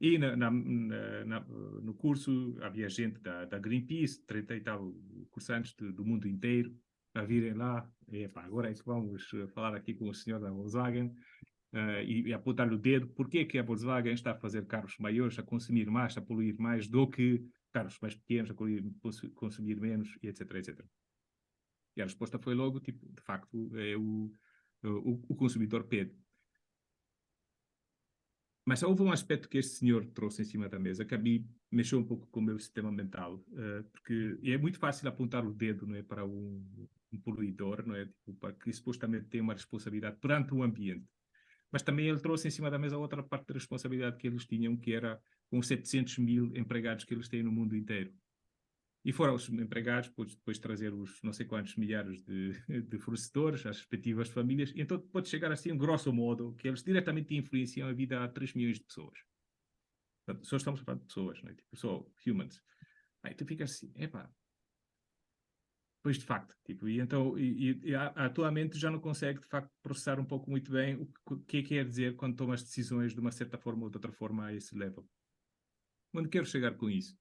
E no curso havia gente da Greenpeace, 30 e tal cursantes do mundo inteiro, a virem lá. Epá, agora é que vamos falar aqui com o senhor da Volkswagen e apontar-lhe o dedo. Porquê que a Volkswagen está a fazer carros maiores, a consumir mais, a poluir mais do que carros mais pequenos, a consumir menos, e etc, etc. E a resposta foi logo, tipo, de facto, é o consumidor pede. Mas houve um aspecto que este senhor trouxe em cima da mesa que a mim mexeu um pouco com o meu sistema mental, porque é muito fácil apontar o dedo, não é, para um poluidor, não é, tipo, para que supostamente tem uma responsabilidade perante o ambiente. Mas também ele trouxe em cima da mesa outra parte da responsabilidade que eles tinham, que era com 700 mil empregados que eles têm no mundo inteiro. E foram os empregados, depois trazer os não sei quantos milhares de fornecedores, as respectivas famílias, e então pode chegar assim, grosso modo, que eles diretamente influenciam a vida a 3 milhões de pessoas. Portanto, só estamos a falar de pessoas, não é? Tipo, só humans. Aí tu ficas assim, epá, pois de facto, tipo, e então a tua mente já não consegue de facto processar um pouco muito bem o que é que quer dizer quando tomas decisões de uma certa forma ou de outra forma a esse level. Onde quero chegar com isso?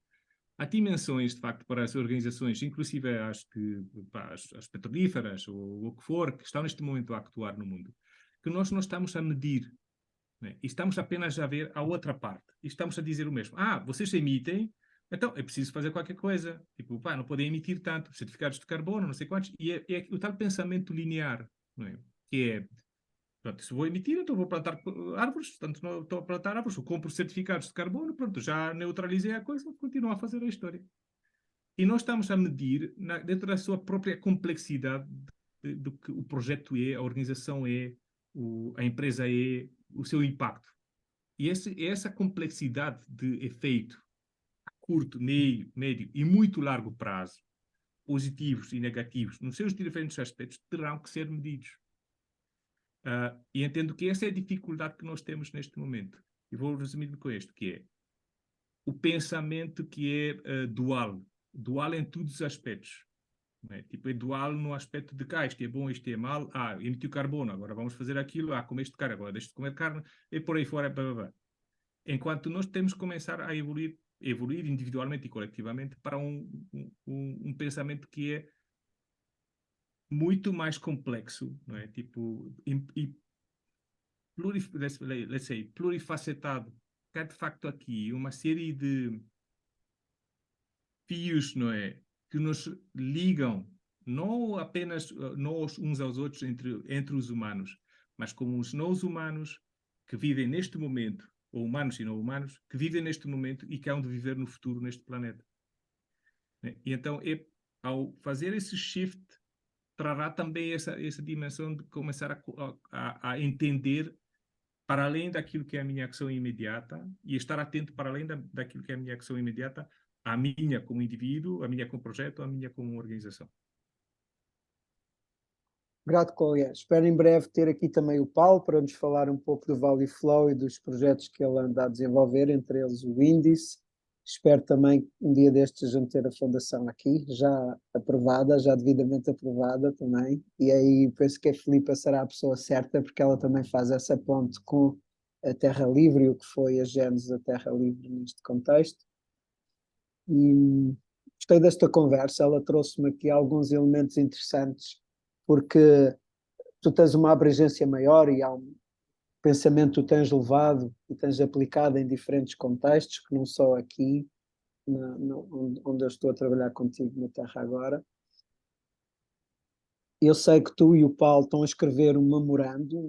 Há dimensões, de facto, para as organizações, inclusive as petrolíferas ou o que for, que estão neste momento a actuar no mundo, que nós não estamos a medir, né? E estamos apenas a ver a outra parte. E estamos a dizer o mesmo. Vocês emitem, então é preciso fazer qualquer coisa. Tipo, não podem emitir tanto, certificados de carbono, não sei quantos. E é o tal pensamento linear, não é? Que é, pronto, se vou emitir, então vou plantar árvores, portanto, não estou a plantar árvores, eu compro certificados de carbono, pronto, já neutralizei a coisa, continuo a fazer a história. E nós estamos a medir, dentro da sua própria complexidade, do que o projeto é, a organização é, a empresa é, o seu impacto. E essa complexidade de efeito a curto, médio e muito largo prazo, positivos e negativos, nos seus diferentes aspectos, terão que ser medidos. E entendo que essa é a dificuldade que nós temos neste momento. E vou resumir com isto, que é o pensamento que é dual em todos os aspectos. Né? Tipo, é dual no aspecto de cá, isto é bom, isto é mal, emitiu carbono, agora vamos fazer aquilo, como este cara, agora deixa de comer carne, e por aí fora, blá, blá, blá. Enquanto nós temos que começar a evoluir individualmente e coletivamente para um pensamento que é muito mais complexo, não é? Tipo, let's say, plurifacetado, que há de facto aqui uma série de fios, não é, que nos ligam, não apenas nós uns aos outros entre os humanos, mas como os não humanos que vivem neste momento, ou humanos e não humanos, que vivem neste momento e que hão de viver no futuro neste planeta. Né? E então, ao fazer esse shift, trará também essa dimensão de começar a entender para além daquilo que é a minha ação imediata e estar atento para além daquilo que é a minha ação imediata, a minha como indivíduo, a minha como projeto, a minha como organização. Grato, colega. Espero em breve ter aqui também o Paulo para nos falar um pouco do Valley Flow e dos projetos que ele anda a desenvolver, entre eles o Índice. Espero também um dia destes a gente ter a fundação aqui, já aprovada, já devidamente aprovada também. E aí penso que a Filipa será a pessoa certa, porque ela também faz essa ponte com a Terra Livre e o que foi a gênese da Terra Livre neste contexto. E gostei desta conversa, ela trouxe-me aqui alguns elementos interessantes, porque tu tens uma abrangência maior e há um pensamento que tu tens levado e tens aplicado em diferentes contextos, que não só aqui, onde eu estou a trabalhar contigo na Terra agora. Eu sei que tu e o Paulo estão a escrever um memorando,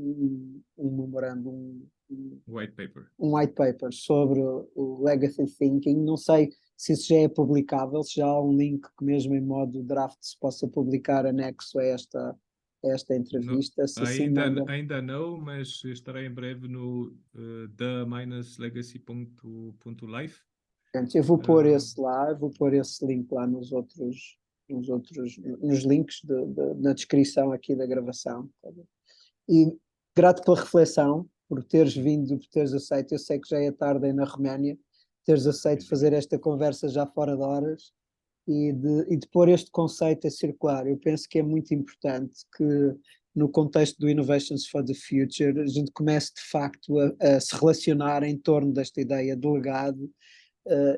White paper. um white paper sobre o Legacy Thinking. Não sei se isso já é publicável, se já há um link que mesmo em modo draft se possa publicar anexo a esta entrevista. Se assim, manda. Ainda não, mas estará em breve no the-legacy.life. Eu vou pôr esse lá, vou pôr esse link lá nos links na descrição aqui da gravação. E grato pela reflexão, por teres vindo, por teres aceito. Eu sei que já é tarde aí na Roménia, teres aceito fazer esta conversa já fora de horas e de pôr este conceito a circular. Eu penso que é muito importante que no contexto do Innovations for the Future a gente comece de facto a se relacionar em torno desta ideia de legado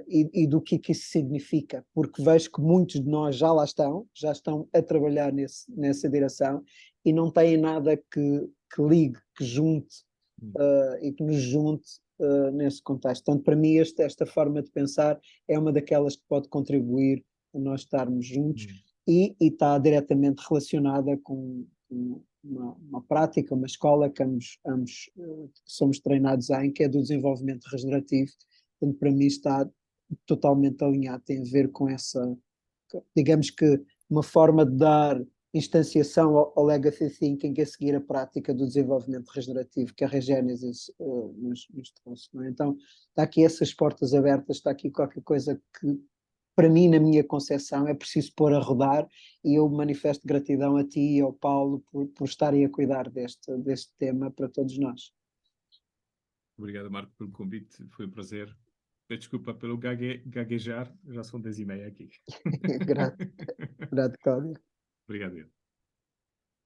e do que isso significa, porque vejo que muitos de nós já estão a trabalhar nessa direção e não têm nada que ligue, que junte e que nos junte nesse contexto. Portanto, para mim, esta forma de pensar é uma daquelas que pode contribuir a nós estarmos juntos e está diretamente relacionada com uma prática, uma escola que ambos somos treinados em, que é do desenvolvimento regenerativo. Portanto, para mim está totalmente alinhado, tem a ver com essa, digamos que uma forma de dar instanciação ao legacy thinking, que é seguir a prática do desenvolvimento regenerativo que a Regénesis nos trouxe. Não é? Então, está aqui essas portas abertas, está aqui qualquer coisa que, para mim, na minha concepção, é preciso pôr a rodar, e eu manifesto gratidão a ti e ao Paulo por estarem a cuidar deste tema para todos nós. Obrigado, Marco, pelo convite, foi um prazer. Desculpa pelo gaguejar, já são 10h30 aqui. Grato, Cláudio. Obrigado.